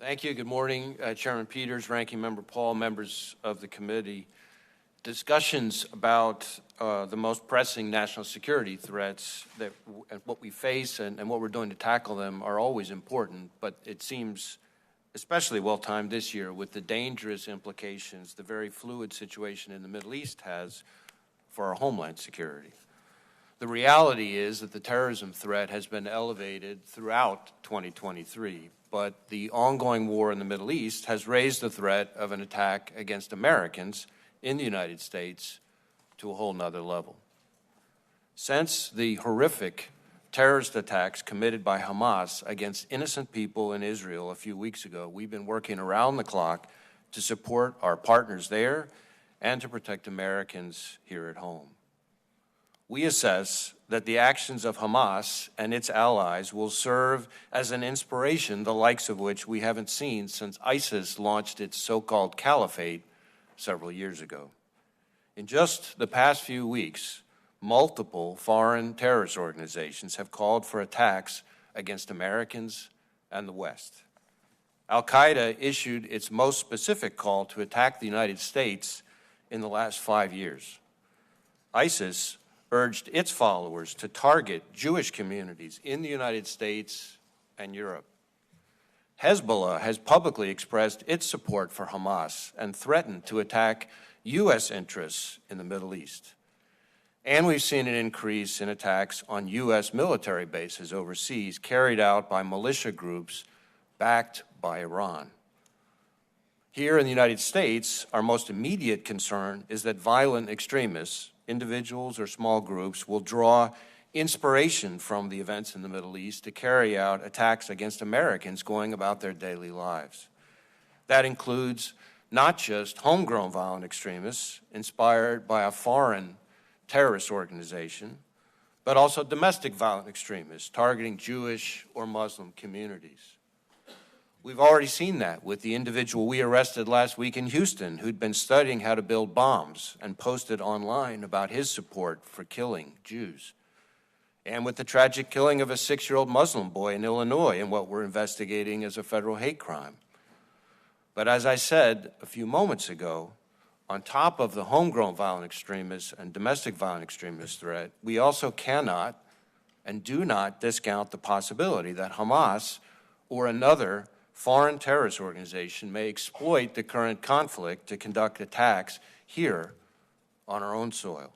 Thank you. Good morning, Chairman Peters, Ranking Member Paul, members of the committee. Discussions about the most pressing national security threats that what we face and what we're doing to tackle them are always important, but it seems especially well-timed this year with the dangerous implications the very fluid situation in the Middle East has for our homeland security. The reality is that the terrorism threat has been elevated throughout 2023, but the ongoing war in the Middle East has raised the threat of an attack against Americans in the United States to a whole nother level. Since the horrific terrorist attacks committed by Hamas against innocent people in Israel a few weeks ago, we've been working around the clock to support our partners there and to protect Americans here at home. We assess that the actions of Hamas and its allies will serve as an inspiration, the likes of which we haven't seen since ISIS launched its so-called caliphate several years ago. In just the past few weeks, multiple foreign terrorist organizations have called for attacks against Americans and the West. Al-Qaeda issued its most specific call to attack the United States in the last 5 years. ISIS urged its followers to target Jewish communities in the United States and Europe. Hezbollah has publicly expressed its support for Hamas and threatened to attack U.S. interests in the Middle East. And we've seen an increase in attacks on U.S. military bases overseas carried out by militia groups backed by Iran. Here in the United States, our most immediate concern is that violent extremists, individuals or small groups, will draw inspiration from the events in the Middle East to carry out attacks against Americans going about their daily lives. That includes not just homegrown violent extremists inspired by a foreign terrorist organization, but also domestic violent extremists targeting Jewish or Muslim communities. We've already seen that with the individual we arrested last week in Houston who'd been studying how to build bombs and posted online about his support for killing Jews. And with the tragic killing of a 6-year-old Muslim boy in Illinois in what we're investigating as a federal hate crime. But as I said a few moments ago, on top of the homegrown violent extremists and domestic violent extremist threat, we also cannot and do not discount the possibility that Hamas or another foreign terrorist organization may exploit the current conflict to conduct attacks here on our own soil.